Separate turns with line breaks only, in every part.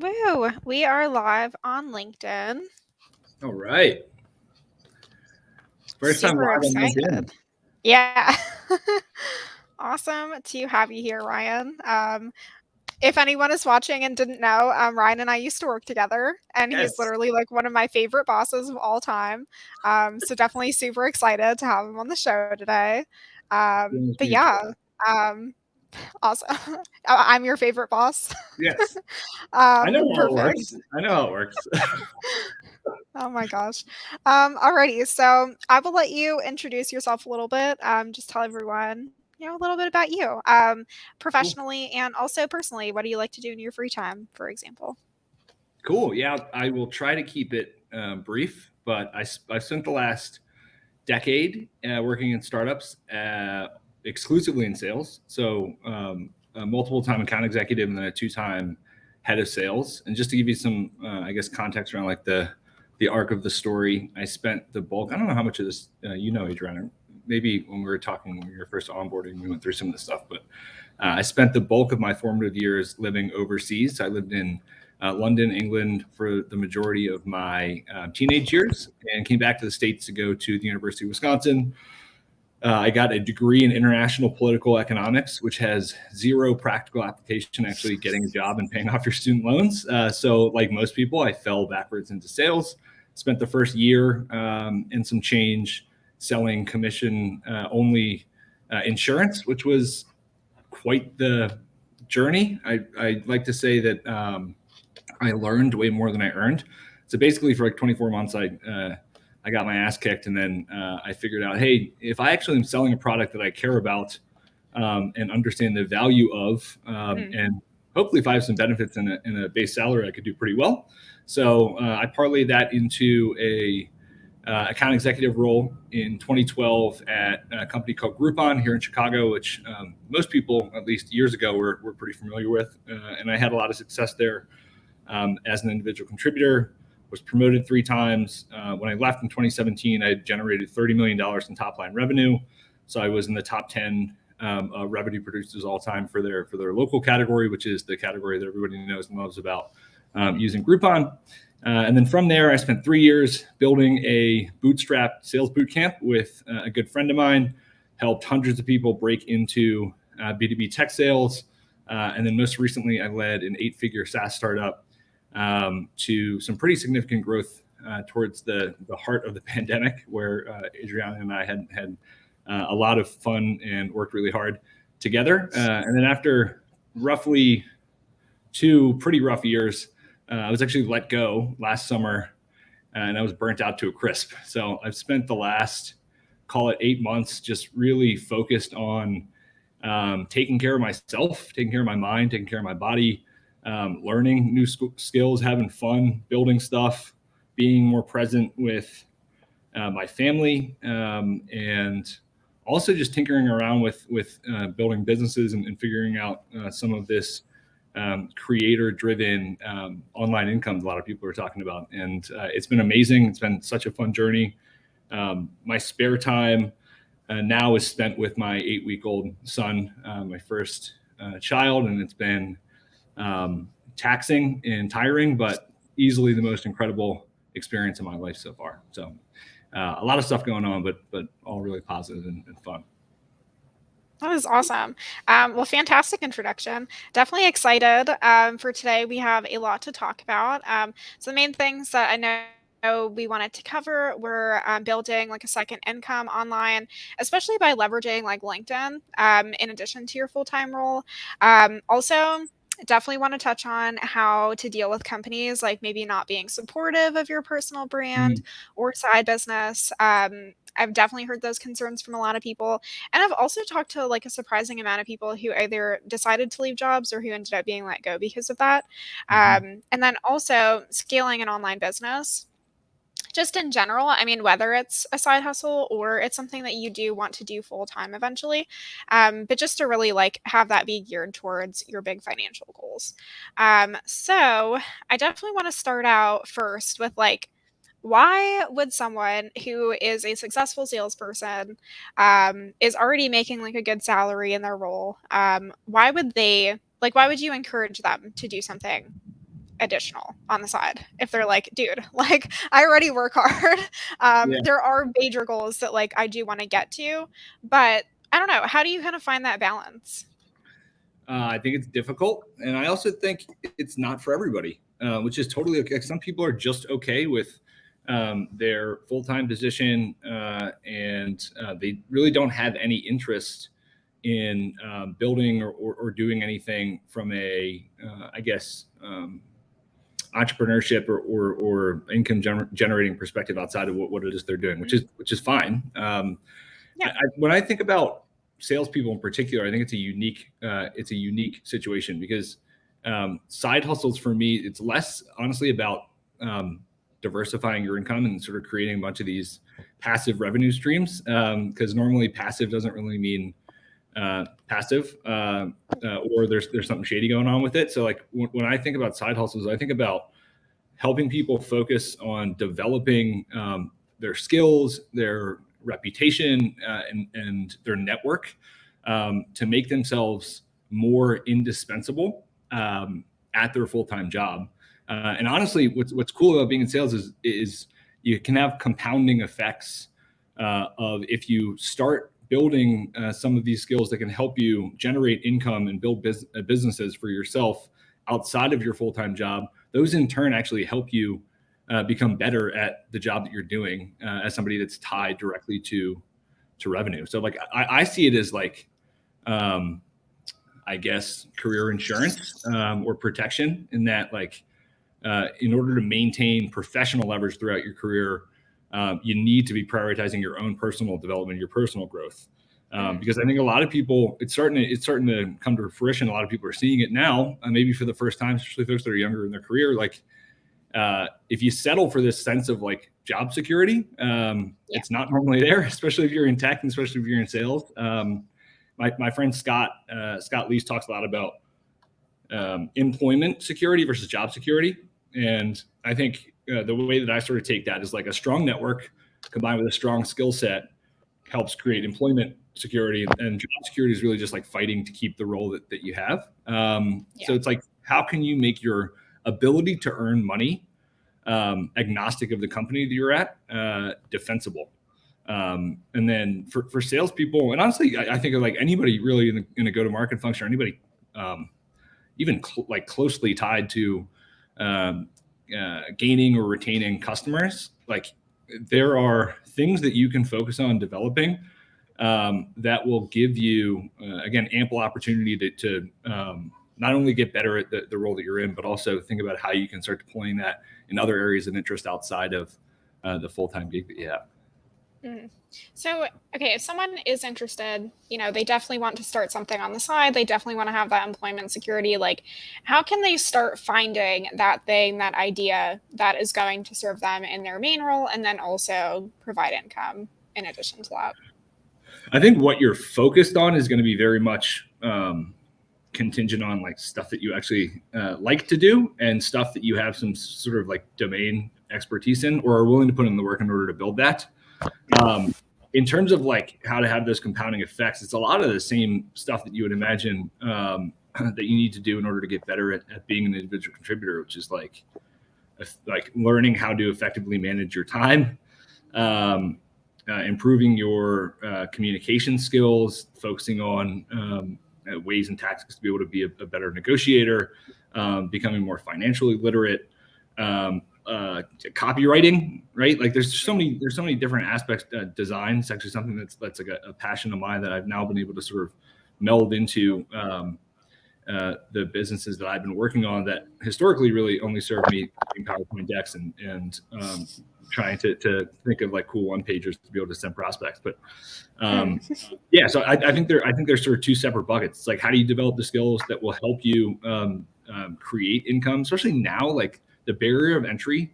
Woo! We are live on LinkedIn.
All right. First time
Super
live on
excited.
LinkedIn.
Yeah. Awesome to have you here, Ryan. If anyone is watching and didn't know, Ryan and I used to work together, and he's
Yes.
literally like one of my favorite bosses of all time. So definitely super excited to have him on the show today.
Feelings
But
mutual.
yeah, um, awesome. I'm your favorite boss.
Yes. I know how it
Perfect.
works. I know how it works.
Oh my gosh. Alrighty, so I will let you introduce yourself a little bit. Just tell everyone, a little bit about you,
Cool.
professionally and also personally. What do you like to do in your free time, for example?
Cool. Yeah, I will try to keep it brief, but I've spent the last decade working in startups exclusively in sales. So, a multiple time account executive and then a two-time head of sales. And just to give you some, I guess, context around like the arc of the story, I spent the bulk. I don't know how much of this Adriana. Maybe when we were talking when we were first onboarding, we went through some of this stuff. But I spent the bulk of my formative years living overseas. I lived in London, England for the majority of my teenage years and came back to the States to go to the University of Wisconsin. I got a degree in international political economics, which has zero practical application actually getting a job and paying off your student loans. So, like most people, I fell backwards into sales. Spent the first year and some change selling commission only insurance, which was quite the journey. I like to say that I learned way more than I earned. So basically, for like 24 months, I got my ass kicked, and then I figured out, hey, if I actually am selling a product that I care about and understand the value of,
Mm.
and hopefully if I have some benefits in a base salary, I could do pretty well. So I parlayed that into a account executive role in 2012 at a company called Groupon here in Chicago, which most people, at least years ago, were pretty familiar with. And I had a lot of success there as an individual contributor. Was promoted three times. When I left in 2017, I had generated $30 million in top line revenue. So I was in the top 10 revenue producers all time for their local category, which is the category that everybody knows and loves about using Groupon. And then from there, I spent 3 years building a bootstrap sales boot camp with a good friend of mine, helped hundreds of people break into B2B tech sales. And then most recently, I led an 8-figure SaaS startup to some pretty significant growth towards the heart of the pandemic, where Adriana and I had a lot of fun and worked really hard together. And then after roughly 2 pretty rough years, I was actually let go last summer, and I was burnt out to a crisp. So I've spent the last, call it 8 months, just really focused on taking care of myself, taking care of my mind, taking care of my body, learning new skills, having fun, building stuff, being more present with my family, and also just tinkering around with building businesses and figuring out some of this creator-driven online income a lot of people are talking about. And it's been amazing. It's been such a fun journey. My spare time now is spent with my 8-week-old son, my first child, and it's been taxing and tiring, but easily the most incredible experience of my life so far. So a lot of stuff going on, but all really positive and fun.
That is awesome. Well, fantastic introduction. Definitely excited for today. We have a lot to talk about. So the main things that I know we wanted to cover were building like a second income online, especially by leveraging like LinkedIn in addition to your full-time role. Also, definitely want to touch on how to deal with companies like maybe not being supportive of your personal brand
Mm.
or side business. I've definitely heard those concerns from a lot of people. And I've also talked to like a surprising amount of people who either decided to leave jobs or who ended up being let go because of that.
Mhm.
And then also scaling an online business. Just in general, I mean, whether it's a side hustle or it's something that you do want to do full time eventually, but just to really like have that be geared towards your big financial goals. So I definitely want to start out first with like, why would someone who is a successful salesperson, is already making like a good salary in their role, why would they like? Why would you encourage them to do something additional on the side. If they're like, dude, like I already work hard.
Yeah.
There are major goals that like I do want to get to, but I don't know. How do you kind of find that balance?
I think it's difficult, and I also think it's not for everybody, which is totally okay. Some people are just okay with their full-time position, and they really don't have any interest in building or doing anything from a, I guess, entrepreneurship or income generating perspective outside of what it is they're doing, which is fine.
Yeah.
When I think about salespeople in particular, I think it's a unique situation because side hustles for me, it's less honestly about diversifying your income and sort of creating a bunch of these passive revenue streams, because normally passive doesn't really mean passive, or there's something shady going on with it. So like when I think about side hustles, I think about helping people focus on developing their skills, their reputation, and their network, to make themselves more indispensable at their full-time job. And honestly, what's cool about being in sales is you can have compounding effects of if you start building some of these skills that can help you generate income and build businesses for yourself outside of your full-time job. Those in turn actually help you become better at the job that you're doing as somebody that's tied directly to revenue. So like I see it as like, I guess, career insurance or protection, in that like in order to maintain professional leverage throughout your career, you need to be prioritizing your own personal development, your personal growth. Because I think a lot of people, it's starting to come to fruition. A lot of people are seeing it now, maybe for the first time, especially folks that are younger in their career. Like, if you settle for this sense of like job security, it's not normally there, especially if you're in tech and especially if you're in sales. My friend Scott Leese talks a lot about employment security versus job security. And I think the way that I sort of take that is like a strong network combined with a strong skill set helps create employment security, and job security is really just like fighting to keep the role that you have. So it's like, how can you make your ability to earn money agnostic of the company that you're at defensible? And then for salespeople, and honestly, I think of like anybody really in a go-to-market function, or anybody even like closely tied to gaining or retaining customers, like there are things that you can focus on developing that will give you, again, ample opportunity to not only get better at the role that you're in, but also think about how you can start deploying that in other areas of interest outside of the full-time gig that you have.
So, okay, if someone is interested, they definitely want to start something on the side. They definitely want to have that employment security. Like, how can they start finding that thing, that idea that is going to serve them in their main role and then also provide income in addition to that?
I think what you're focused on is going to be very much contingent on like stuff that you actually like to do and stuff that you have some sort of like domain expertise in or are willing to put in the work in order to build that. In terms of like how to have those compounding effects, it's a lot of the same stuff that you would imagine that you need to do in order to get better at being an individual contributor, which is like learning how to effectively manage your time, improving your communication skills, focusing on ways and tactics to be able to be a better negotiator, becoming more financially literate, copywriting, right? Like there's so many different aspects. Design is actually something that's like a passion of mine that I've now been able to sort of meld into the businesses that I've been working on that historically really only served me in PowerPoint decks and trying to think of like cool one pagers to be able to send prospects. But yeah, so I think there's sort of two separate buckets. It's like, how do you develop the skills that will help you create income, especially now, like the barrier of entry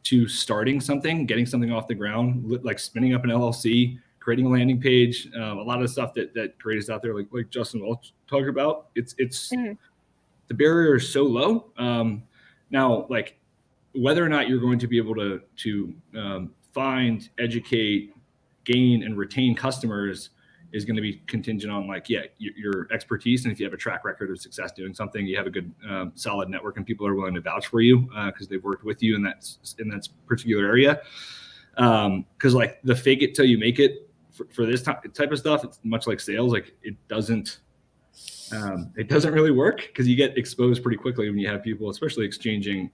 to starting something, getting something off the ground, like spinning up an LLC, creating a landing page, a lot of the stuff that creators out there, like Justin will talk about, it's the barrier is so low. Now, like whether or not you're going to be able to find, educate, gain, and retain customers is going to be contingent on like, yeah, your expertise. And if you have a track record of success doing something, you have a good, solid network and people are willing to vouch for you because they've worked with you in that particular area. Because like the fake it till you make it for this type of stuff, it's much like sales. Like it doesn't really work because you get exposed pretty quickly when you have people, especially exchanging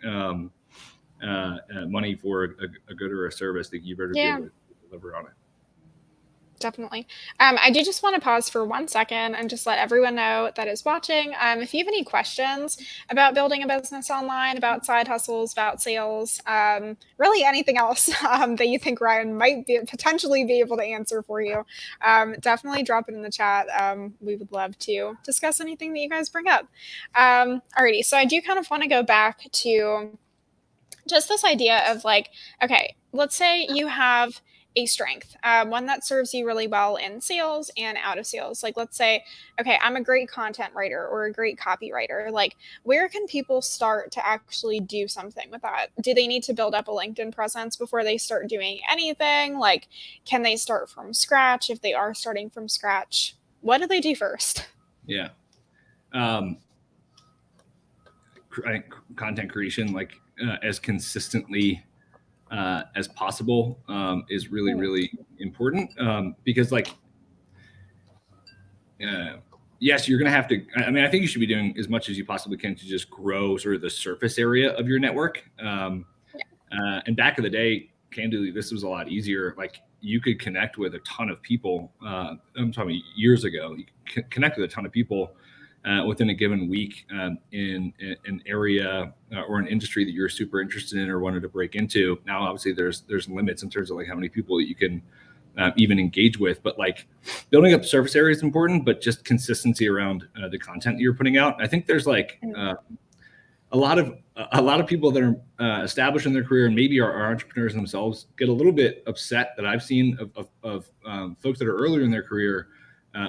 money for a good or a service that you better be
Yeah.
able to deliver on it.
Definitely. I do just want to pause for 1 second and just let everyone know that is watching. If you have any questions about building a business online, about side hustles, about sales, really anything else that you think Ryan might potentially be able to answer for you, definitely drop it in the chat. We would love to discuss anything that you guys bring up. Alrighty, so I do kind of want to go back to just this idea of like, okay, let's say you have a strength, one that serves you really well in sales and out of sales. Like, let's say, okay, I'm a great content writer or a great copywriter. Like, where can people start to actually do something with that? Do they need to build up a LinkedIn presence before they start doing anything? Like, can they start from scratch? If they are starting from scratch, what do they do first?
Yeah. I think content creation, like as consistently as possible, is really,
Hmm.
really important because, like, yes, you're going to have to. I mean, I think you should be doing as much as you possibly can to just grow sort of the surface area of your network. And back in the day, candidly, this was a lot easier. Like, you could connect with a ton of people. I'm talking years ago. You could connect with a ton of people within a given week in an area or an industry that you're super interested in or wanted to break into. Now, obviously, there's limits in terms of like how many people that you can even engage with. But like building up the surface area is important, but just consistency around the content that you're putting out. I think there's like a lot of people that are established in their career and maybe are entrepreneurs themselves get a little bit upset that I've seen of folks that are earlier in their career,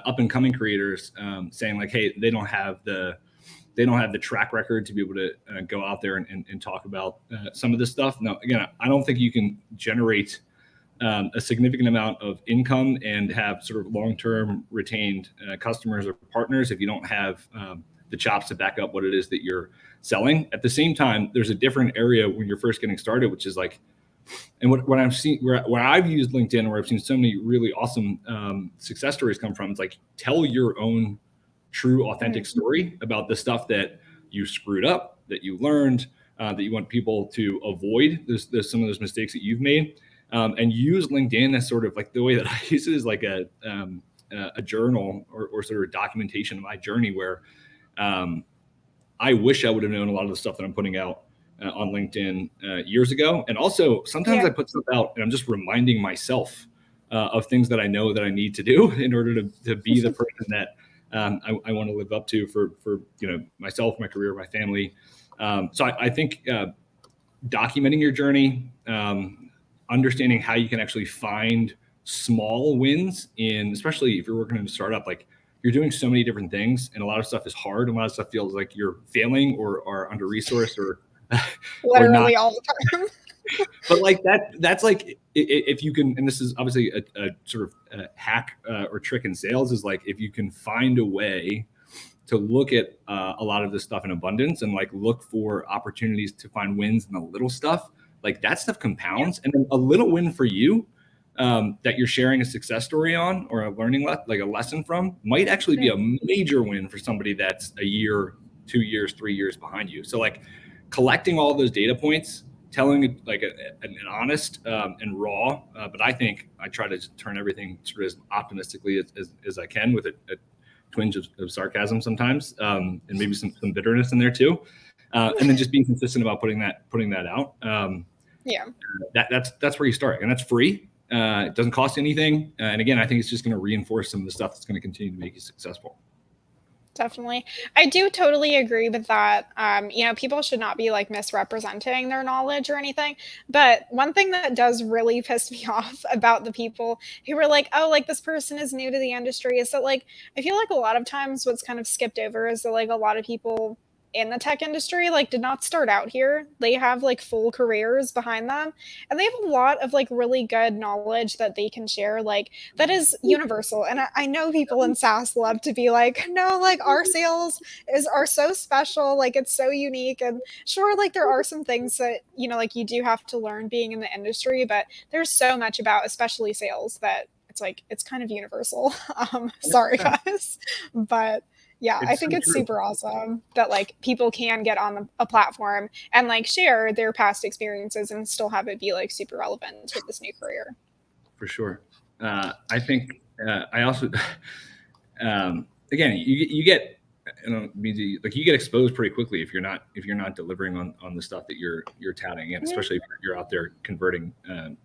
up and coming creators, saying like, hey, they don't have the track record to be able to go out there and talk about some of this stuff. Now, again, I don't think you can generate a significant amount of income and have sort of long-term retained customers or partners if you don't have the chops to back up what it is that you're selling. At the same time, there's a different area when you're first getting started, which is like, and what I've seen where I've used LinkedIn, where I've seen so many really awesome success stories come from, it's like, tell your own true, authentic story about the stuff that you screwed up, that you learned, that you want people to avoid. There's some of those mistakes that you've made, and use LinkedIn as sort of like, the way that I use it is like a journal or sort of documentation of my journey, where I wish I would have known a lot of the stuff that I'm putting out on LinkedIn years ago. And also, sometimes
Yeah.
I put stuff out and I'm just reminding myself of things that I know that I need to do in order to be the person that I want to live up to for myself, my career, my family. So I think documenting your journey, understanding how you can actually find small wins in, especially if you're working in a startup, like, you're doing so many different things and a lot of stuff is hard and a lot of stuff feels like you're failing or are under resourced or not.
Literally all the time.
But like that's like, if you can, and this is obviously a sort of a hack or trick in sales, is like, if you can find a way to look at a lot of this stuff in abundance and like look for opportunities to find wins in the little stuff, like that stuff compounds. And then a little win for you that you're sharing a success story on or a learning like a lesson from might actually be a major win for somebody that's a year, 2 years, 3 years behind you. So like collecting all those data points, telling it like an honest and raw, but I think I try to turn everything sort of as optimistically as I can, with a twinge of sarcasm sometimes, and maybe some bitterness in there too, and then just being consistent about putting that out.
Yeah.
That's where you start, and that's free. It doesn't cost anything, and again, I think it's just going to reinforce some of the stuff that's going to continue to make you successful.
Definitely. I do totally agree with that. People should not be like misrepresenting their knowledge or anything. But one thing that does really piss me off about the people who are like, oh, like this person is new to the industry, is that like, I feel like a lot of times what's kind of skipped over is that like a lot of people in the tech industry like did not start out here. They have like full careers behind them, and they have a lot of like really good knowledge that they can share, like that is universal. And I know people in SaaS love to be like, no, like our sales are so special, like it's so unique. And sure, like there are some things that, you know, like you do have to learn being in the industry, but there's so much about especially sales that it's like it's kind of universal. Sorry guys, but yeah, I
It's
think
so
it's
true.
super awesome that like people can get on a platform and like share their past experiences and still have it be like super relevant to this new career.
For sure. I think I also, again, you get, like you get exposed pretty quickly if you're not delivering on the stuff that you're touting, and
Mhm.
especially if you're out there converting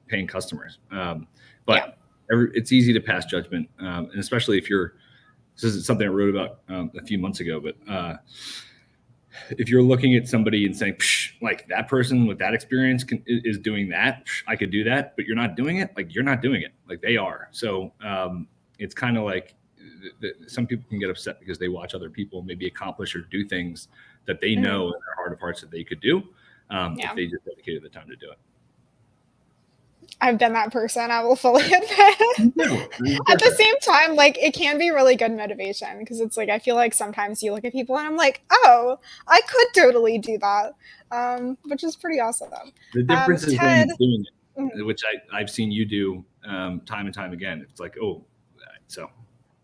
paying customers.
Yeah.
But it's easy to pass judgment, and especially if you're. This is something I wrote about a few months ago, but if you're looking at somebody and saying, like that person with that experience is doing that, I could do that, but you're not doing it. Like you're not doing it, like they are. So it's kind of like some people can get upset because they watch other people maybe accomplish or do things that they
Mhm.
know in their heart of hearts that they could do if
Yeah.
they just dedicated the time to do it.
I've been that person, I will fully admit.
No,
At the
perfect.
same time, like it can be really good motivation because it's like I feel like sometimes you look at people and I'm like, oh, I could totally do that, which is pretty awesome.
The difference is
Ted,
then doing
mhm,
it, which I've seen you do time and time again. It's like, oh, so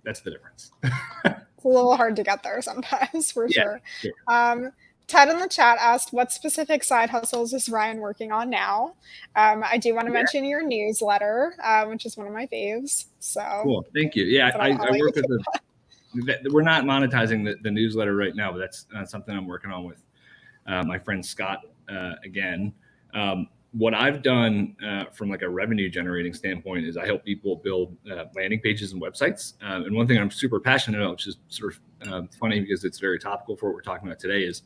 that's the difference.
it's a little hard to get there sometimes for
Yeah,
sure.
sure.
Um, Ted in the chat asked, what specific side hustles is Ryan working on now? I do want to
Yeah,
mention your newsletter, which is one of my faves. So,
cool. Thank you. Yeah,
but
I
I'll let you
work with
take.
a. We're not monetizing the newsletter right now, but that's something I'm working on with my friend Scott again. What I've done from like a revenue generating standpoint is I help people build landing pages and websites. And one thing I'm super passionate about, which is sort of funny because it's very topical for what we're talking about today, is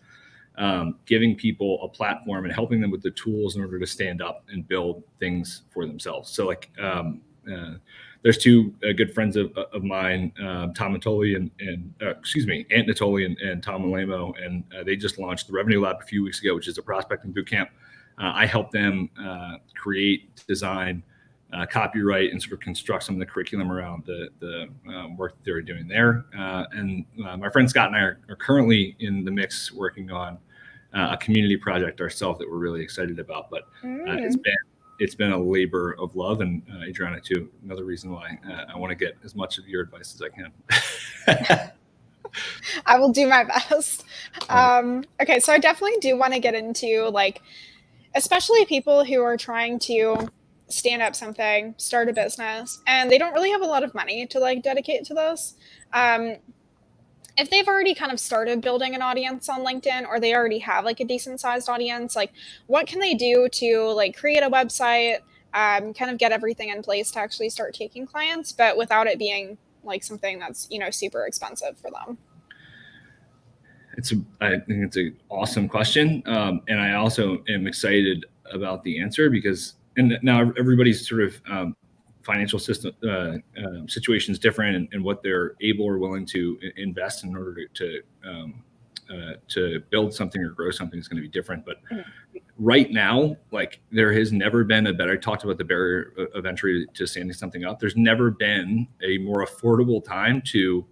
giving people a platform and helping them with the tools in order to stand up and build things for themselves. So like there's two good friends of mine, Tom Natoli and Ant Natoli and Tom Malamo, and they just launched the Revenue Lab a few weeks ago, which is a prospecting boot camp. I help them create, design, copyright, and sort of construct some of the curriculum around the work that they're doing there. And my friend Scott and I are currently in the mix working on a community project ourselves that we're really excited about. But
Mm.
it's been a labor of love, and Adriana too. Another reason why I want to get as much of your advice as I can.
I will do my best.
Right.
Okay, so I definitely do want to get into like, especially people who are trying to stand up something, start a business, and they don't really have a lot of money to like dedicate to this. Um, if they've already kind of started building an audience on LinkedIn or they already have like a decent sized audience, like what can they do to like create a website, kind of get everything in place to actually start taking clients, but without it being like something that's, you know, super expensive for them?
I think it's an awesome question, and I also am excited about the answer because and now everybody's sort of financial system situation is different, and what they're able or willing to invest in order to build something or grow something is going to be different. But
Mhm.
right now, like there has never been a better. I talked about the barrier of entry to standing something up. There's never been a more affordable time to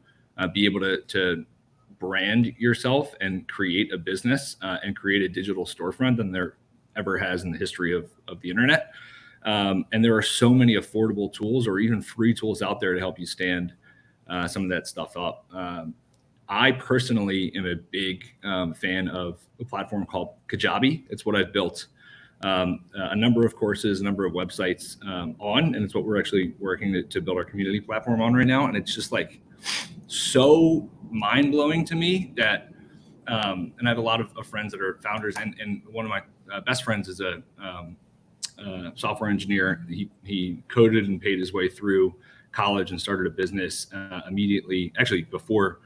be able to brand yourself and create a business and create a digital storefront than there ever has in the history of the internet. And there are so many affordable tools or even free tools out there to help you stand some of that stuff up. I personally am a big fan of a platform called Kajabi. It's what I've built a number of courses, a number of websites on, and it's what we're actually working to build our community platform on right now. And it's just like so mind blowing to me that, and I have a lot of friends that are founders, and one of my best friends is a software engineer. He coded and paid his way through college and started a business immediately, actually before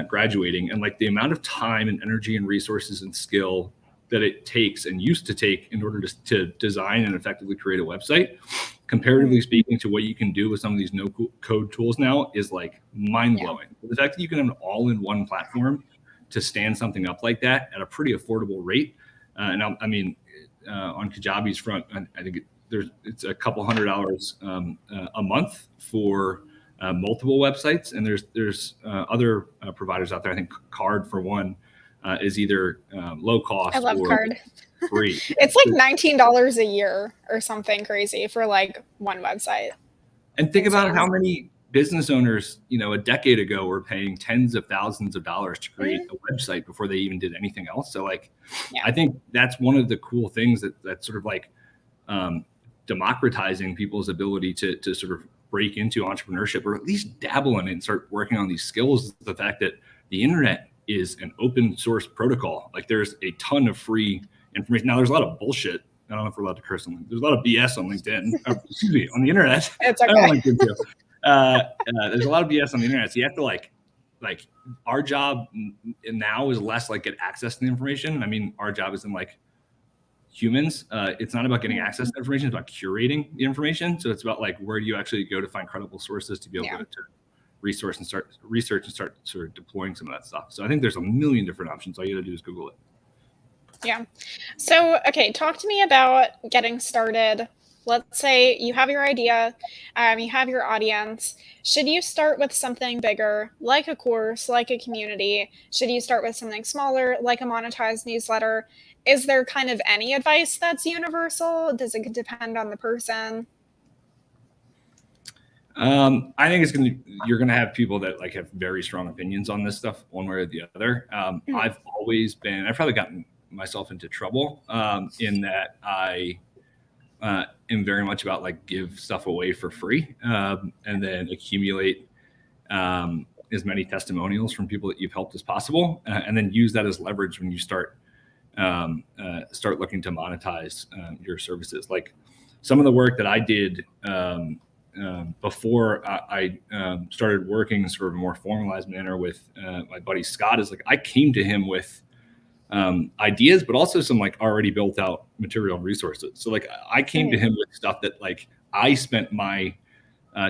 graduating. And like the amount of time and energy and resources and skill that it takes and used to take in order to design and effectively create a website, comparatively speaking to what you can do with some of these no code tools now, is like mind
Yeah.
blowing. The fact that you can have an all in one platform to stand something up like that at a pretty affordable rate. I mean, on Kajabi's front, I think it's a couple $100 a month for multiple websites, and there's other providers out there. I think Card, for one, is either low
I
cost
love
or
Card.
free.
It's like $19 a year or something crazy for like one website.
And think about
Insane.
how many business owners, a decade ago were paying tens of thousands of dollars to create a website before they even did anything else. So like, I think that's one of the cool things that's sort of like democratizing people's ability to sort of break into entrepreneurship, or at least dabble in it and start working on these skills, is the fact that the internet is an open source protocol. Like, there's a ton of free information. Now, there's a lot of bullshit. I don't know if we're allowed to curse on LinkedIn. There's a lot of BS on LinkedIn. Excuse me, on the internet.
It's okay.
I don't like LinkedIn too. There's a lot of BS on the internet. So you have to like our job now is less like get access to the information. I mean, our job is in like humans. It's not about getting access to information. It's about curating the information. So it's about like, where do you actually go to find credible sources to be able to research and start sort of deploying some of that stuff. So I think there's a million different options. All you got to do is Google it.
Yeah. So, okay, talk to me about getting started. Let's say you have your idea, you have your audience. Should you start with something bigger, like a course, like a community? Should you start with something smaller, like a monetized newsletter? Is there kind of any advice that's universal? Does it depend on the person?
I think you're gonna have people that like have very strong opinions on this stuff, one way or the other. I've probably gotten myself into trouble in that I am very much about like give stuff away for free and then accumulate as many testimonials from people that you've helped as possible, and then use that as leverage when you start looking to monetize your services. Like, some of the work that I did before I started working in sort of a more formalized manner with my buddy Scott, is like, I came to him with ideas, but also some like already built out material and resources. So like, I came to him with stuff that like I spent my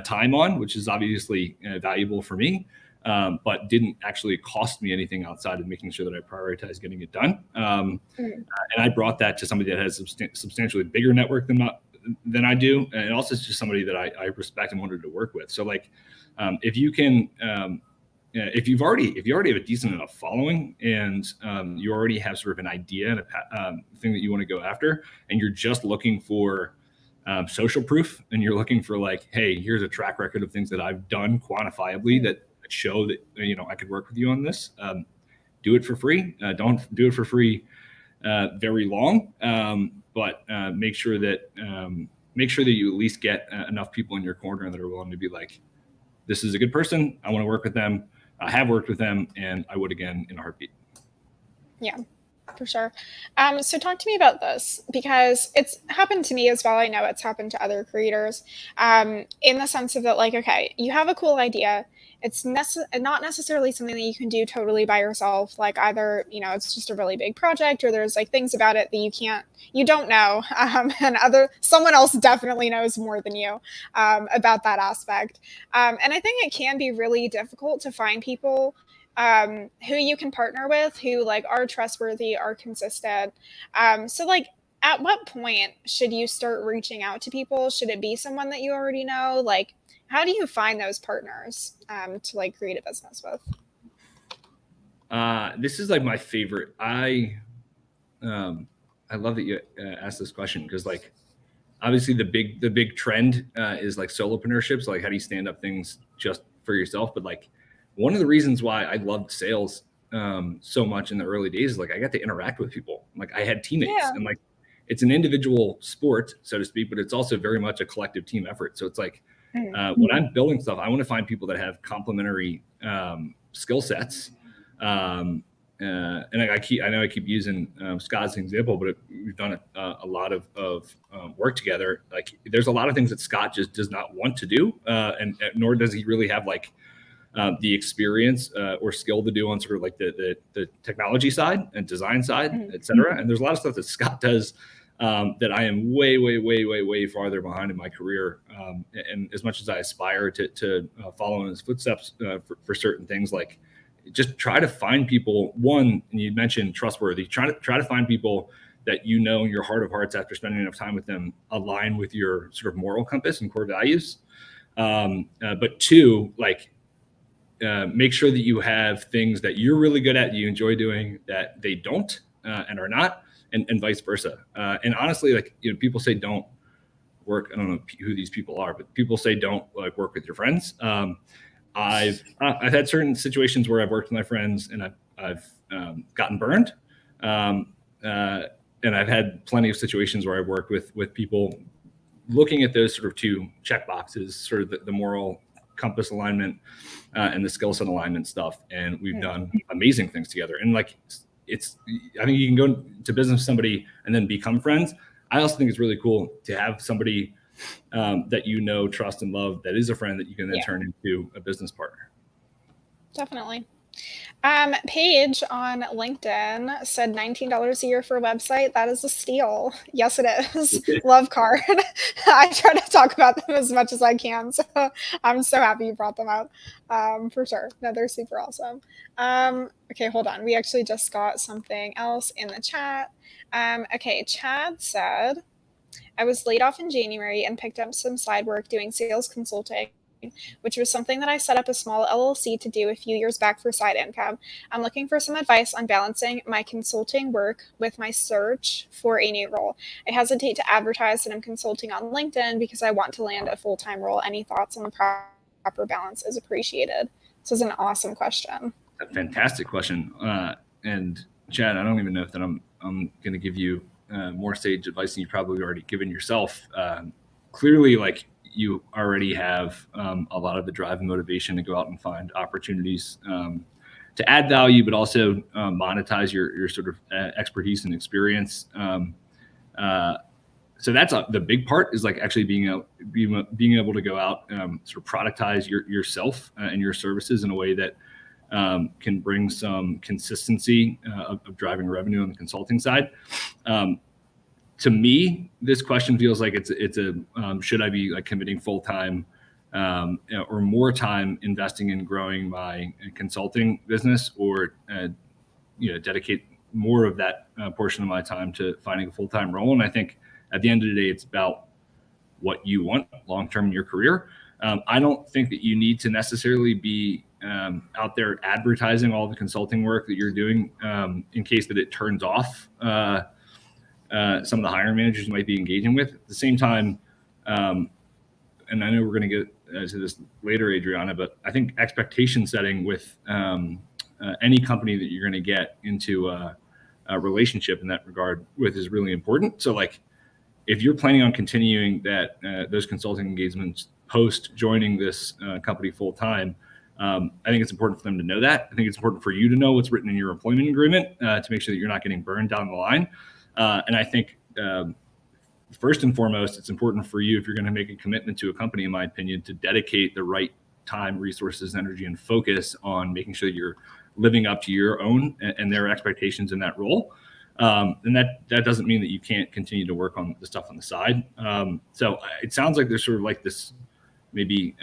time on, which is obviously valuable for me, but didn't actually cost me anything outside of making sure that I prioritize getting it done. And I brought that to somebody that has substantially bigger network than I do, and also it's just somebody that I respect and wanted to work with. So like, if you can. If you already have a decent enough following, and you already have sort of an idea and a thing that you want to go after, and you're just looking for social proof, and you're looking for like, hey, here's a track record of things that I've done quantifiably that show that I could work with you on this. Do it for free. Don't do it for free very long, but make sure that you at least get enough people in your corner that are willing to be like, this is a good person. I want to work with them. I have worked with them, and I would again in a heartbeat.
Yeah, for sure. So talk to me about this, because it's happened to me as well. I know it's happened to other creators, in the sense of that, like, okay, you have a cool idea. It's not necessarily something that you can do totally by yourself. Like, either, it's just a really big project, or there's like things about it that you don't know. And someone else definitely knows more than you, about that aspect. And I think it can be really difficult to find people, who you can partner with, who like are trustworthy, are consistent. So like, at what point should you start reaching out to people? Should it be someone that you already know? Like, how do you find those partners to like create a business with?
This is like my favorite. I love that you asked this question, because like, obviously the big trend is like solopreneurship. So like, how do you stand up things just for yourself? But like, one of the reasons why I loved sales so much in the early days is like, I got to interact with people. Like, I had teammates, and like, it's an individual sport, so to speak, but it's also very much a collective team effort. So it's like, when I'm building stuff, I want to find people that have complementary skill sets. And I know I keep using Scott as an example, but we've done a lot of work together. Like, there's a lot of things that Scott just does not want to do, and nor does he really have like the experience or skill to do on sort of like the technology side and design side, et cetera. And there's a lot of stuff that Scott does that I am way farther behind in my career. And as much as I aspire to follow in his footsteps for certain things, like, just try to find people. One, and you mentioned trustworthy. Try to find people that you know in your heart of hearts, after spending enough time with them, align with your sort of moral compass and core values. But two, like make sure that you have things that you're really good at, you enjoy doing, that they don't and are not, and vice versa. And honestly, like, people say don't work. I don't know who these people are, but people say don't like work with your friends. I've had certain situations where I've worked with my friends and I've gotten burned, and I've had plenty of situations where I've worked with people looking at those sort of two check boxes, sort of the moral compass alignment and the skill set alignment stuff, and we've done amazing things together. And like, I think you can go to business with somebody and then become friends. I also think it's really cool to have somebody that you know, trust, and love, that is a friend that you can then turn into a business partner.
Definitely. Paige on LinkedIn said $19 a year for a website. That is a steal. Yes, it is. Love card. I try to talk about them as much as I can, so I'm so happy you brought them up. For sure. No, they're super awesome. Okay, hold on. We actually just got something else in the chat. Okay, Chad said, I was laid off in January and picked up some side work doing sales consulting, which was something that I set up a small LLC to do a few years back for side income. I'm looking for some advice on balancing my consulting work with my search for a new role. I hesitate to advertise that I'm consulting on LinkedIn because I want to land a full-time role. Any thoughts on the proper balance is appreciated. This is an awesome question.
A fantastic question. And Chad, I don't even know if that I'm going to give you more sage advice than you probably already given yourself. Clearly, like, you already have a lot of the drive and motivation to go out and find opportunities to add value, but also monetize your sort of expertise and experience. So that's the big part, is like actually being able to go out, sort of productize yourself and your services in a way that can bring some consistency of driving revenue on the consulting side. To me, this question feels like it's a should I be like committing full time or more time investing in growing my consulting business, or dedicate more of that portion of my time to finding a full time role? And I think at the end of the day, it's about what you want long term in your career. I don't think that you need to necessarily be out there advertising all the consulting work that you're doing in case that it turns off some of the hiring managers you might be engaging with. At the same time, and I know we're going to get to this later, Adriana, but I think expectation setting with any company that you're going to get into a relationship in that regard with is really important. So like, if you're planning on continuing those consulting engagements post joining this company full time, I think it's important for them to know that. I think it's important for you to know what's written in your employment agreement to make sure that you're not getting burned down the line. And I think first and foremost, it's important for you, if you're going to make a commitment to a company, in my opinion, to dedicate the right time, resources, energy, and focus on making sure that you're living up to your own and their expectations in that role. And that doesn't mean that you can't continue to work on the stuff on the side. So it sounds like there's sort of like this maybe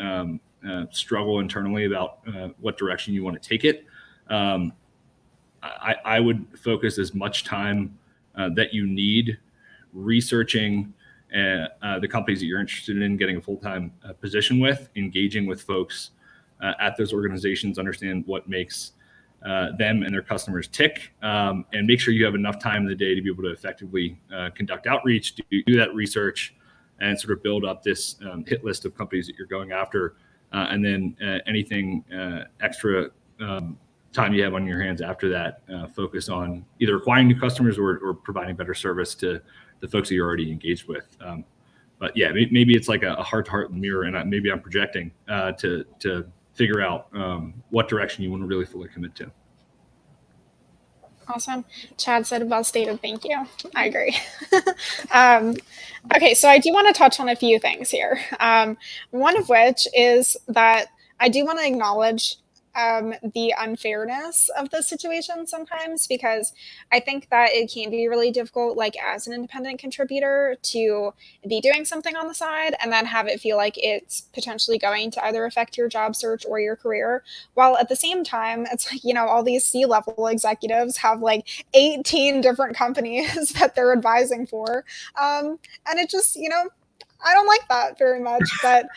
struggle internally about what direction you want to take it. I would focus as much time that you need researching the companies that you're interested in getting a full-time position with, engaging with folks at those organizations, understand what makes them and their customers tick, and make sure you have enough time in the day to be able to effectively conduct outreach, do that research, and sort of build up this hit list of companies that you're going after. And then anything extra time you have on your hands after that, focus on either acquiring new customers or providing better service to the folks that you're already engaged with. But yeah, maybe it's like a heart-to-heart mirror, and maybe I'm projecting to figure out what direction you want to really fully commit to.
Awesome. Chad said well stated. Thank you. I agree. Okay, so I do want to touch on a few things here. One of which is that I do want to acknowledge the unfairness of the situation sometimes, because I think that it can be really difficult, like as an independent contributor, to be doing something on the side and then have it feel like it's potentially going to either affect your job search or your career. While at the same time, it's like, all these C-level executives have like 18 different companies that they're advising for. And it just, I don't like that very much, but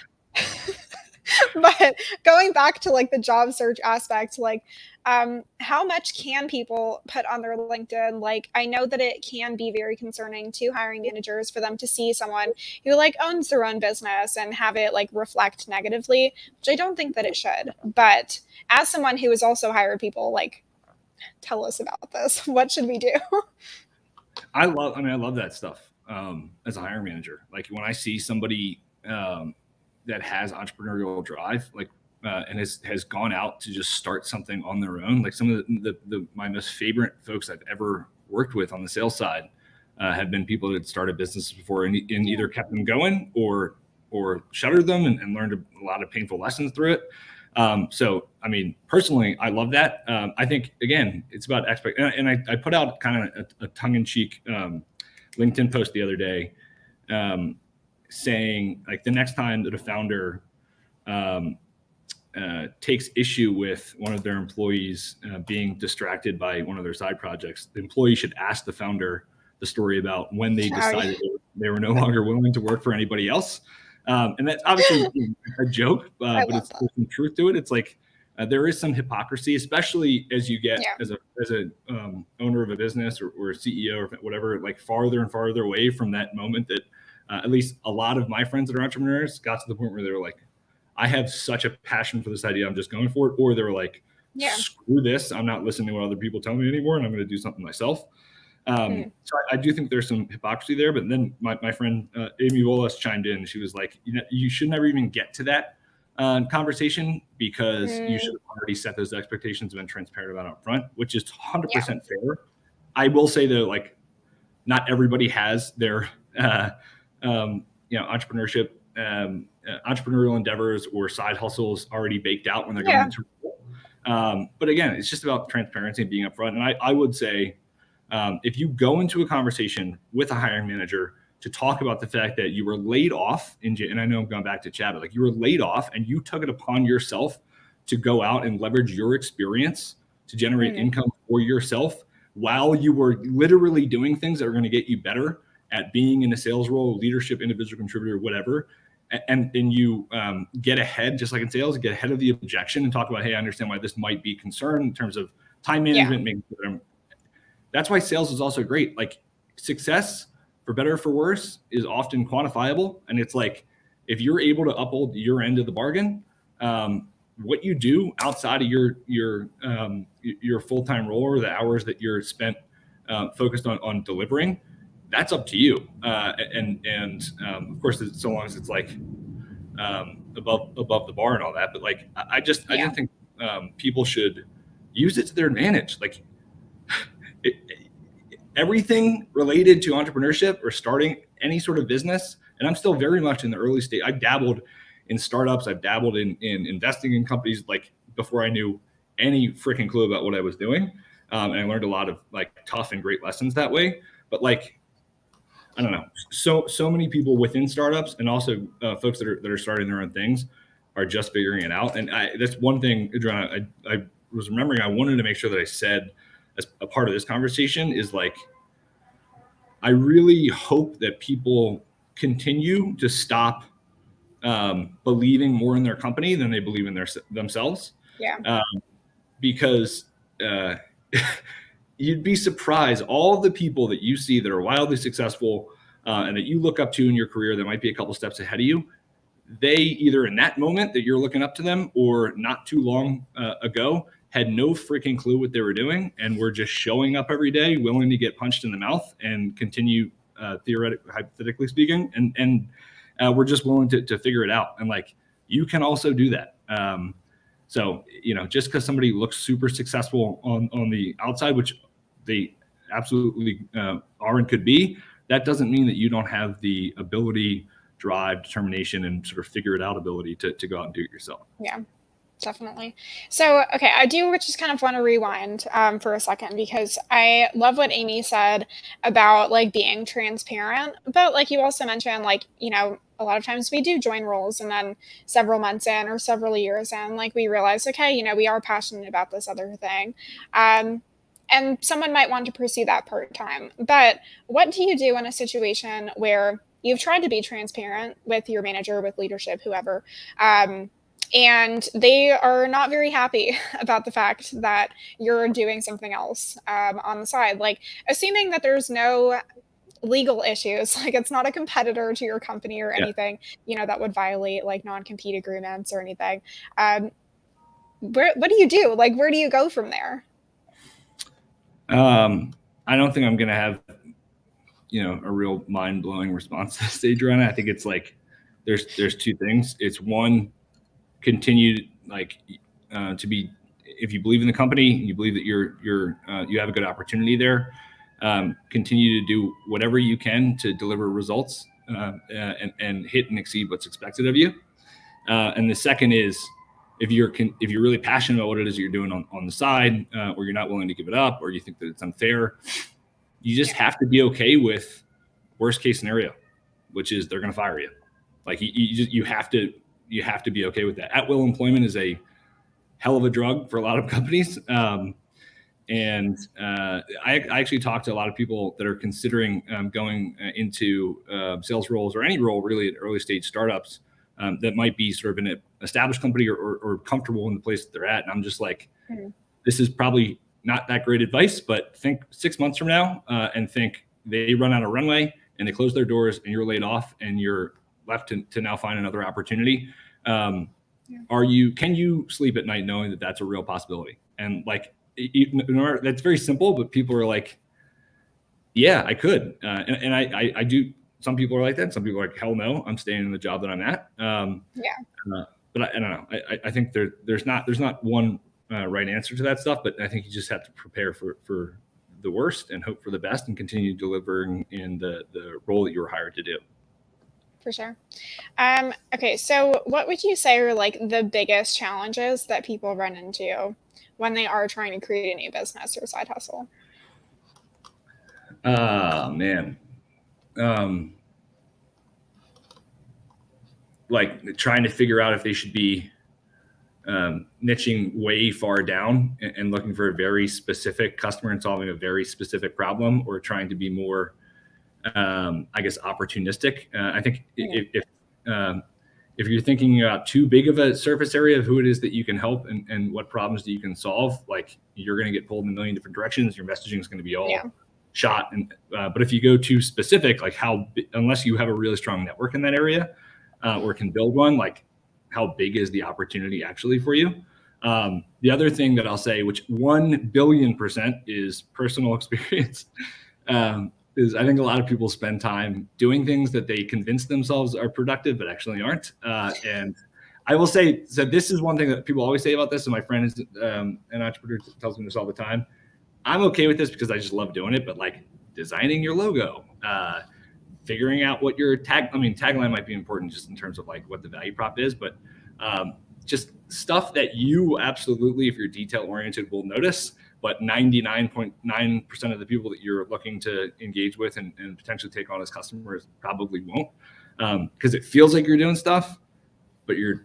but going back to like the job search aspect, like how much can people put on their LinkedIn? Like I know that it can be very concerning to hiring managers for them to see someone who like owns their own business and have it like reflect negatively, which I don't think that it should. But as someone who has also hired people, like tell us about this. What should we do?
I love that stuff as a hiring manager. Like when I see somebody that has entrepreneurial drive, like and has gone out to just start something on their own. Like some of the my most favorite folks I've ever worked with on the sales side have been people that started businesses before and either kept them going or shuttered them and learned a lot of painful lessons through it. So, I mean, personally, I love that. I think, again, it's about expect. And I put out kind of a tongue-in-cheek LinkedIn post the other day saying, like, the next time that a founder takes issue with one of their employees being distracted by one of their side projects, the employee should ask the founder the story about when they decided they were no longer willing to work for anybody else. And that's obviously a joke, but there's some truth to it. It's like there is some hypocrisy, especially as you get as a owner of a business or a CEO or whatever, like farther and farther away from that moment that at least a lot of my friends that are entrepreneurs got to the point where they were like, I have such a passion for this idea, I'm just going for it. Or they were like, screw this, I'm not listening to what other people tell me anymore, and I'm going to do something myself. So I do think there's some hypocrisy there. But then my friend Amy Volas chimed in. She was like, you should never even get to that conversation because you should have already set those expectations and been transparent about it up front, which is 100% fair. I will say though, like not everybody has their entrepreneurship, entrepreneurial endeavors or side hustles already baked out when they're going into. But again, it's just about transparency and being upfront. And I would say, if you go into a conversation with a hiring manager to talk about the fact that you were laid off and I know I'm going back to Chad, but like you were laid off and you took it upon yourself to go out and leverage your experience to generate income for yourself while you were literally doing things that are going to get you better at being in a sales role, leadership, individual contributor, whatever. And you get ahead, just like in sales, get ahead of the objection and talk about, hey, I understand why this might be concerned in terms of time management, making sure that that's why sales is also great. Like success, for better or for worse, is often quantifiable. And it's like, if you're able to uphold your end of the bargain, what you do outside of your full-time role or the hours that you're spent focused on delivering, that's up to you. And of course, so long as it's like above the bar and all that. But like, I just think people should use it to their advantage. Like everything related to entrepreneurship or starting any sort of business. And I'm still very much in the early stage. I've dabbled in startups. I've dabbled in investing in companies like before I knew any freaking clue about what I was doing. And I learned a lot of like tough and great lessons that way. But like, I don't know, so many people within startups and also folks that are starting their own things are just figuring it out. And that's one thing, Adriana, I was remembering I wanted to make sure that I said as a part of this conversation is like, I really hope that people continue to stop believing more in their company than they believe in themselves. Because you'd be surprised all the people that you see that are wildly successful and that you look up to in your career that might be a couple steps ahead of you. They either in that moment that you're looking up to them or not too long ago had no freaking clue what they were doing and were just showing up every day willing to get punched in the mouth and continue hypothetically speaking and we're just willing to figure it out. And like you can also do that. So just because somebody looks super successful on the outside, which they absolutely are and could be, that doesn't mean that you don't have the ability, drive, determination, and sort of figure it out ability to go out and do it yourself.
Definitely. So, okay, I do just kind of want to rewind for a second because I love what Amy said about like being transparent. But like you also mentioned, like, a lot of times we do join roles and then several months in or several years in, like we realize, okay, we are passionate about this other thing. Um, and someone might want to pursue that part time. But what do you do in a situation where you've tried to be transparent with your manager, with leadership, whoever? Um, and they are not very happy about the fact that you're doing something else on the side, like assuming that there's no legal issues, like it's not a competitor to your company or
Yeah.
anything, that would violate like non-compete agreements or anything. um, what do you do, like where do you go from there?
I don't think I'm going to have, a real mind blowing response to stage run. I think it's like, there's two things. It's one, continue like to be, if you believe in the company, you believe that you have a good opportunity there, continue to do whatever you can to deliver results, and hit and exceed what's expected of you. And the second is, if you're really passionate about what it is that you're doing on the side, or you're not willing to give it up, or you think that it's unfair, you just
Yeah.
have to be okay with worst case scenario, which is they're going to fire you. Like you have to be okay with that. At will employment is a hell of a drug for a lot of companies. And I actually talked to a lot of people that are considering going into sales roles or any role really at early stage startups, that might be sort of in an established company, or comfortable in the place that they're at. And I'm just like,
Mhm.
this is probably not that great advice, but think 6 months from now, and think they run out of runway and they close their doors and you're laid off and you're left to now find another opportunity. Um,
Yeah.
can you sleep at night knowing that that's a real possibility? And like, that's very simple, but people are like, yeah, I could. And I do. Some people are like that. Some people are like, hell no, I'm staying in the job that I'm at.
Yeah.
But I don't know. I think there's not one right answer to that stuff. But I think you just have to prepare for the worst and hope for the best and continue delivering in the role that you were hired to do.
For sure. Okay, so what would you say are like the biggest challenges that people run into when they are trying to create a new business or side hustle?
Man. Um, like trying to figure out if they should be niching way far down and looking for a very specific customer and solving a very specific problem, or trying to be more, I guess, opportunistic. I think
Yeah.
if you're thinking about too big of a surface area of who it is that you can help, and what problems that you can solve, like you're going to get pulled in a million different directions. Your messaging is going to be
Yeah.
all shot. And but if you go too specific, like unless you have a really strong network in that area, or can build one, like how big is the opportunity actually for you? The other thing that I'll say, which 1 billion% is personal experience, is I think a lot of people spend time doing things that they convince themselves are productive, but actually aren't. And I will say, so this is one thing that people always say about this, and my friend is an entrepreneur, tells me this all the time. I'm okay with this because I just love doing it, but like designing your logo, figuring out what your tagline might be important just in terms of like what the value prop is, but just stuff that you absolutely, if you're detail oriented, will notice, but 99.9% of the people that you're looking to engage with and potentially take on as customers probably won't, because it feels like you're doing stuff, but you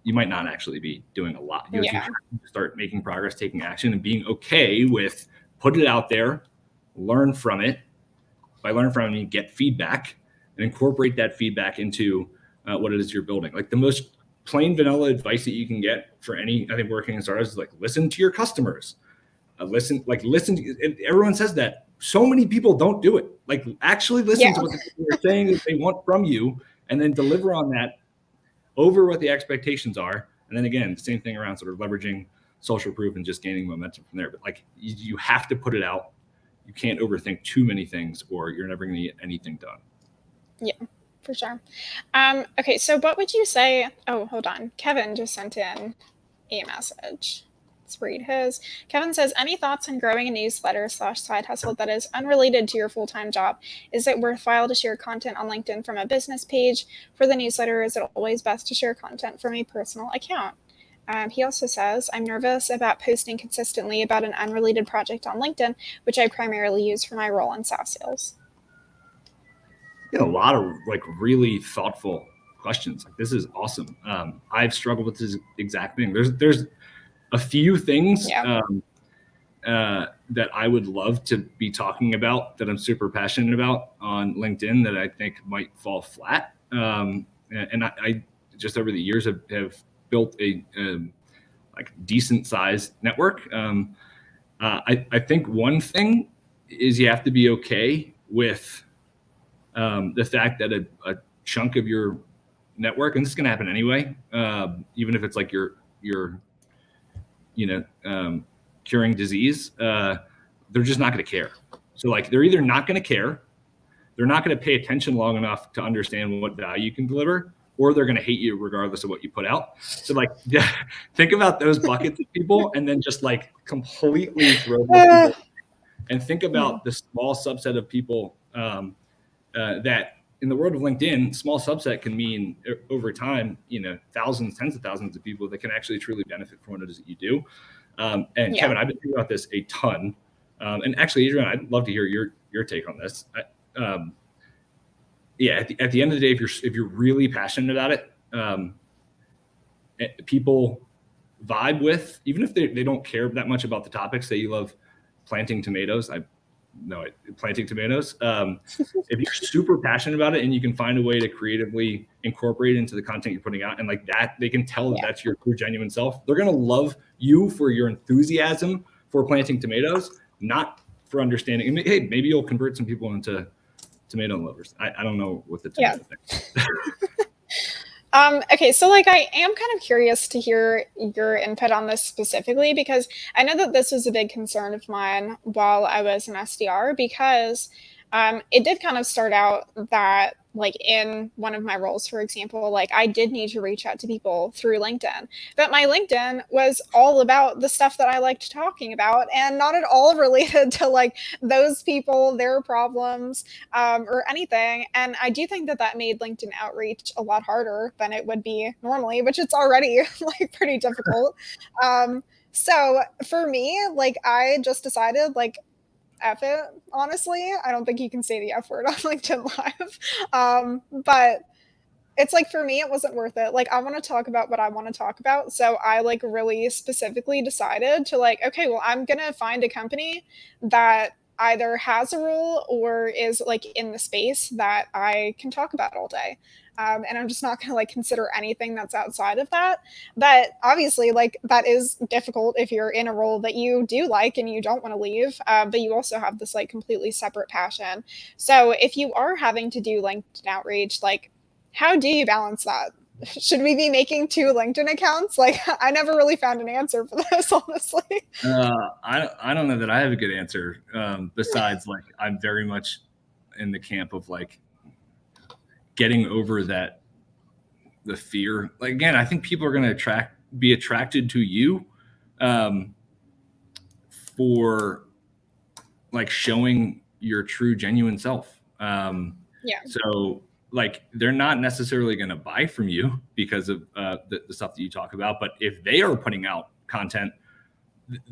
might not actually be doing a lot. You
Yeah.
have to start making progress, taking action, and being okay with put it out there, learn from it. By learn from it, you get feedback and incorporate that feedback into what it is you're building. Like the most plain vanilla advice that you can get for any, I think, working in startups is like, listen to your customers. Listen. Everyone says that. So many people don't do it. Like actually listen
Yeah.
to what they're saying that they want from you, and then deliver on that over what the expectations are. And then again, same thing around sort of leveraging social proof and just gaining momentum from there. But like you have to put it out. You can't overthink too many things, or you're never going to get anything done.
Yeah, for sure. Okay, so what would you say? Oh, hold on. Kevin just sent in a message. Let's read his. Kevin says, any thoughts on growing a newsletter slash side hustle that is unrelated to your full time job? Is it worthwhile to share content on LinkedIn from a business page? For the newsletter, is it always best to share content from a personal account? He also says, I'm nervous about posting consistently about an unrelated project on LinkedIn, which I primarily use for my role in SaaS sales.
A lot of like really thoughtful questions. Like, this is awesome. I've struggled with this exact thing. There's a few things
Yeah.
That I would love to be talking about that I'm super passionate about on LinkedIn that I think might fall flat. And I just over the years have built a like decent sized network. I think one thing is you have to be okay with the fact that a chunk of your network, and this is going to happen anyway, even if it's like your curing disease, they're just not going to care. So like they're either not going to care, they're not going to pay attention long enough to understand what value you can deliver, or they're going to hate you regardless of what you put out. So like, think about those buckets of people, and then just like completely throw those people, and think about the small subset of people that in the world of LinkedIn, small subset can mean over time, thousands, tens of thousands of people that can actually truly benefit from what it is that you do. And Kevin, I've been thinking about this a ton. And actually, Adrian, I'd love to hear your take on this. At the end of the day, if you're really passionate about it, people vibe with, even if they don't care that much about the topics. Say you love planting tomatoes. Planting tomatoes. If you're super passionate about it and you can find a way to creatively incorporate it into the content you're putting out, and like that, they can tell that that's your true, genuine self. They're going to love you for your enthusiasm for planting tomatoes, not for understanding. And hey, maybe you'll convert some people into tomato lovers. I don't know what the tomato thing.
Okay, so like I am kind of curious to hear your input on this specifically because I know that this was a big concern of mine while I was an SDR because it did kind of start out that like in one of my roles, for example, like I did need to reach out to people through LinkedIn, but my LinkedIn was all about the stuff that I liked talking about and not at all related to like those people, their problems, or anything. And I do think that that made LinkedIn outreach a lot harder than it would be normally, which it's already like pretty difficult. So for me, like I just decided like F it, honestly. I don't think you can say the F word on LinkedIn Live. But it's like for me, it wasn't worth it. Like I want to talk about what I want to talk about. So I like really specifically decided to like, okay, well, I'm gonna find a company that either has a role or is like in the space that I can talk about all day. And I'm just not gonna like consider anything that's outside of that. But obviously, like that is difficult if you're in a role that you do like and you don't want to leave, but you also have this like completely separate passion. So if you are having to do LinkedIn outreach, like how do you balance that? Should we be making two LinkedIn accounts? Like, I never really found an answer for this, honestly.
I don't know that I have a good answer. Besides, like, I'm very much in the camp of like getting over the fear. Like, again, I think people are going to be attracted to you for like showing your true, genuine self. So like they're not necessarily going to buy from you because of the stuff that you talk about, but if they are putting out content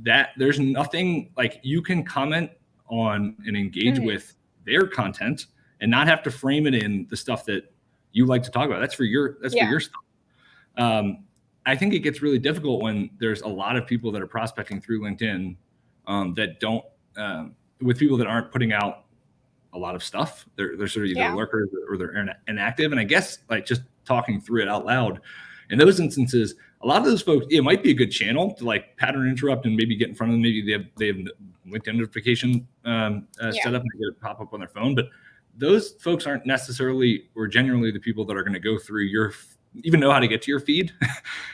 that there's nothing like you can comment on and engage with their content and not have to frame it in the stuff that you like to talk about. That's for your stuff. I think it gets really difficult when there's a lot of people that are prospecting through LinkedIn that don't with people that aren't putting out a lot of stuff. They're sort of either lurkers or they're inactive. And I guess like just talking through it out loud in those instances, a lot of those folks, it might be a good channel to like pattern interrupt and maybe get in front of them. Maybe they have LinkedIn notification set up and get it pop up on their phone. But those folks aren't necessarily or genuinely the people that are going to go through even know how to get to your feed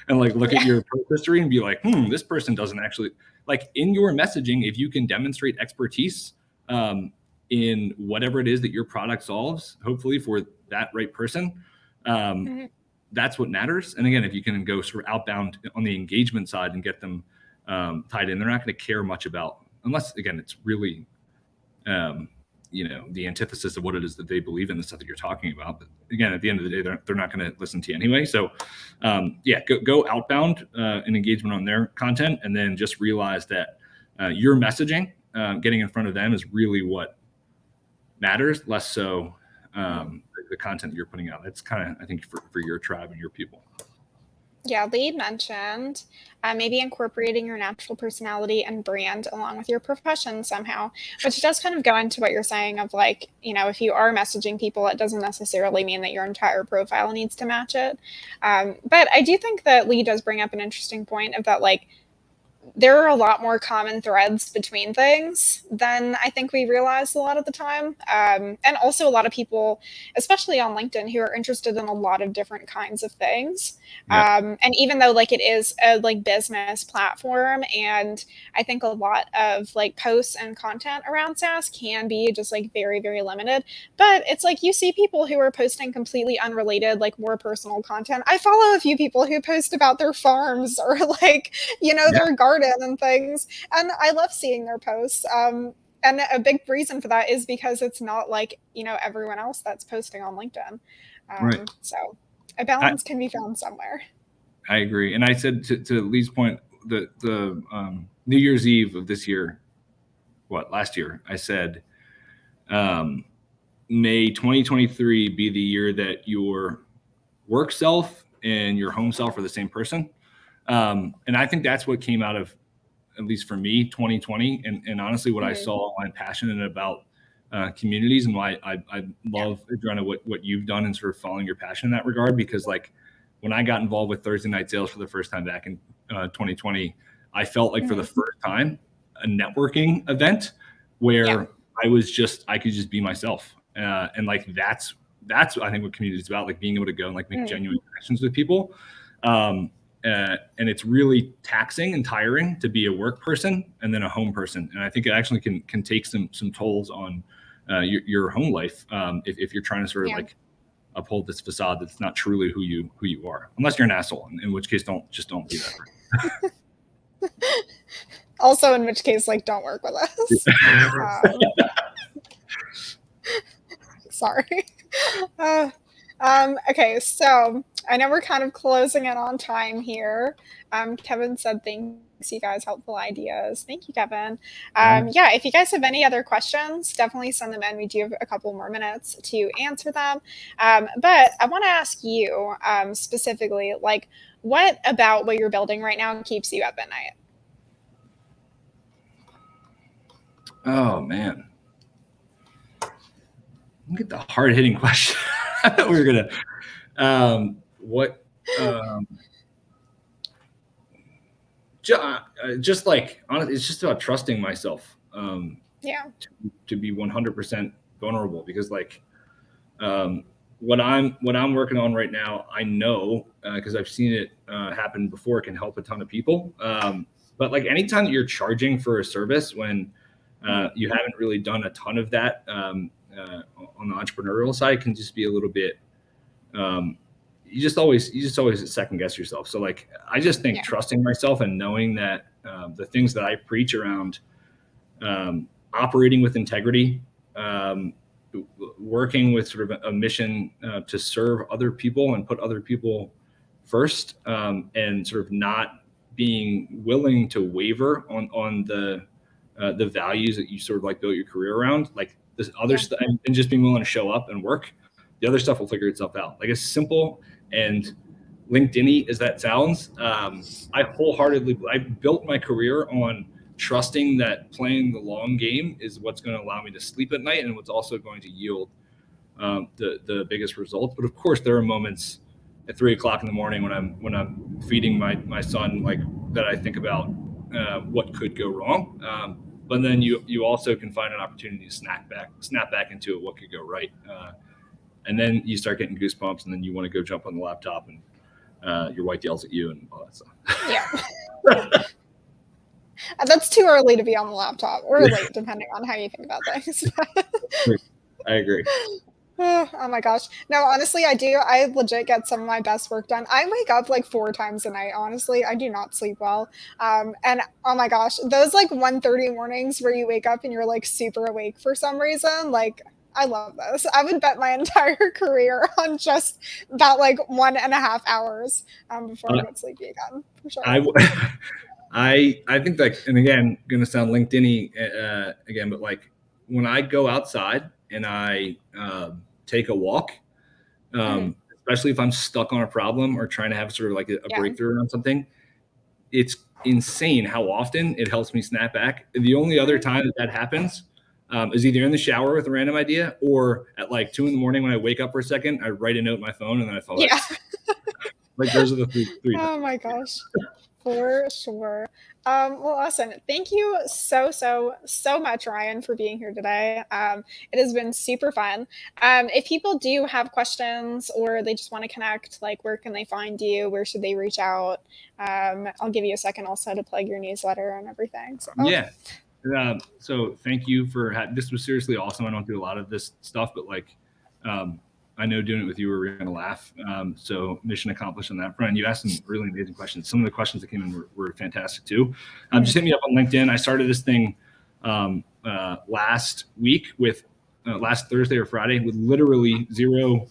and like look at your history and be like, this person doesn't actually like in your messaging. If you can demonstrate expertise in whatever it is that your product solves, hopefully for that right person, that's what matters. And again, if you can go sort of outbound on the engagement side and get them tied in, they're not going to care much about, unless again, it's really the antithesis of what it is that they believe in, the stuff that you're talking about. But again, at the end of the day, they're not going to listen to you anyway. So go outbound and engagement on their content, and then just realize that your messaging, getting in front of them, is really what matters, less so the content that you're putting out. That's kind of, I think, for your tribe and your people.
Yeah, Lee mentioned maybe incorporating your natural personality and brand along with your profession somehow, which does kind of go into what you're saying of like, if you are messaging people, it doesn't necessarily mean that your entire profile needs to match it. But I do think that Lee does bring up an interesting point of that, like, there are a lot more common threads between things than I think we realize a lot of the time. And also a lot of people, especially on LinkedIn, who are interested in a lot of different kinds of things.
Yeah.
And even though like it is a like business platform, and I think a lot of like posts and content around SaaS can be just like very, very limited, but it's like you see people who are posting completely unrelated, like more personal content. I follow a few people who post about their farms or like, their garden and things, and I love seeing their posts. And a big reason for that is because it's not like everyone else that's posting on LinkedIn.
Right.
So a balance can be found somewhere.
I agree, and I said to Lee's point, the New Year's Eve of this year, last year, I said, may 2023 be the year that your work self and your home self are the same person. And I think that's what came out of, at least for me, 2020. And honestly, what I saw, I'm passionate about communities, and why I love, Adriana, what you've done and sort of following your passion in that regard. Because like when I got involved with Thursday Night Sales for the first time back in 2020, I felt like for the first time a networking event where I could just be myself. And like that's I think what community is about, like being able to go and like make genuine connections with people. And it's really taxing and tiring to be a work person and then a home person. And I think it actually can take some tolls on your home life if you're trying to sort of like uphold this facade that's not truly who you are, unless you're an asshole, in which case don't be that.
Also, in which case, like, don't work with us. Sorry. Okay, so I know we're kind of closing in on time here. Kevin said thanks, you guys, helpful ideas. Thank you, Kevin. If you guys have any other questions, definitely send them in. We do have a couple more minutes to answer them. But I want to ask you specifically, like, what about what you're building right now keeps you up at night?
Oh, man. Look at the hard-hitting question. We're going to just like, honestly, it's just about trusting myself to be 100% vulnerable, because like what I'm working on right now, I know because I've seen it happen before, it can help a ton of people. But like anytime that you're charging for a service when you haven't really done a ton of that on the entrepreneurial side, can just be a little bit you just always second guess yourself. So like I just think trusting myself and knowing that the things that I preach around operating with integrity, working with sort of a mission to serve other people and put other people first, and sort of not being willing to waver on the values that you sort of like built your career around, like this other stuff, and just being willing to show up and work. The other stuff will figure itself out. Like as simple and LinkedIn-y as that sounds, I built my career on trusting that playing the long game is what's going to allow me to sleep at night, and what's also going to yield the biggest results. But of course, there are moments at 3:00 in the morning when I'm feeding my son, like that I think about what could go wrong. But then you also can find an opportunity to snap back into it, what could go right. And then you start getting goosebumps, and then you want to go jump on the laptop, and your wife yells at you and all that stuff.
Yeah. That's too early to be on the laptop, or late, depending on how you think about things.
I agree.
Oh my gosh. No, honestly, I do. I legit get some of my best work done. I wake up like 4 times a night. Honestly, I do not sleep well. And oh my gosh, those like 1:30 mornings where you wake up and you're like super awake for some reason, like I love those. I would bet my entire career on just about like 1.5 hours before I
Uh,
get sleepy again, for sure.
I I think that, and again, going to sound LinkedIn-y again, but like when I go outside and I take a walk,
Mhm.
especially if I'm stuck on a problem or trying to have sort of like a
Yeah.
breakthrough on something, it's insane how often it helps me snap back. The only other
Mhm.
time that happens is either in the shower with a random idea or at like 2 in the morning when I wake up for a second, I write a note in my phone and then I fall back
Yeah.
to sleep. Like those are the three
Oh my gosh. For sure. Well, awesome. Thank you so, so, so much, Ryan, for being here today. It has been super fun. If people do have questions or they just want to connect, like where can they find you? Where should they reach out? I'll give you a second also to plug your newsletter and everything. So,
Yeah. So thank you for this was seriously awesome. I don't do a lot of this stuff, but like, um, I know doing it with you, we're going to laugh. So mission accomplished on that front. You asked some really amazing questions. Some of the questions that came in were fantastic too. Just
mhm.
hit me up on LinkedIn. I started this thing last week with last Thursday or Friday with literally zero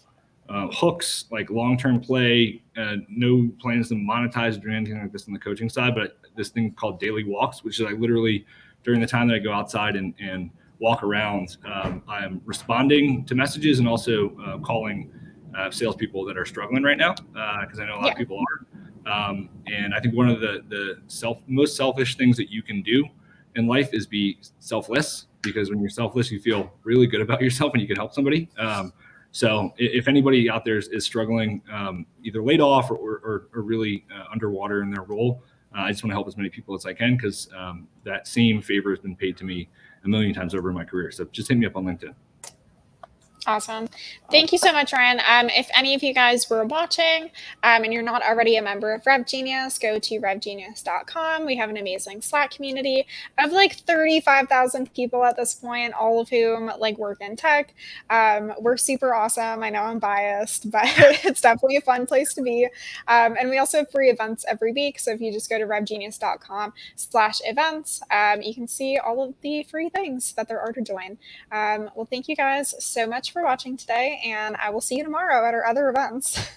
hooks, like long-term play, no plans to monetize or do anything like this on the coaching side, but this thing called daily walks, which is like literally during the time that I go outside and walk around, I'm responding to messages and also calling salespeople that are struggling right now because I know a lot of
Yeah.
people are. And I think one of the most selfish things that you can do in life is be selfless, because when you're selfless, you feel really good about yourself and you can help somebody. So if anybody out there is struggling, either laid off or really underwater in their role, I just want to help as many people as I can, because that same favor has been paid to me a million times over in my career. So just hit me up on LinkedIn.
Awesome. Thank you so much, Ryan. If any of you guys were watching and you're not already a member of RevGenius, go to RevGenius.com. We have an amazing Slack community of like 35,000 people at this point, all of whom like work in tech. We're super awesome. I know I'm biased, but it's definitely a fun place to be. And we also have free events every week. So if you just go to RevGenius.com/events, you can see all of the free things that there are to join. Well, thank you guys so much for watching today, and I will see you tomorrow at our other events.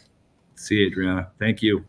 See you, Adriana. Thank you.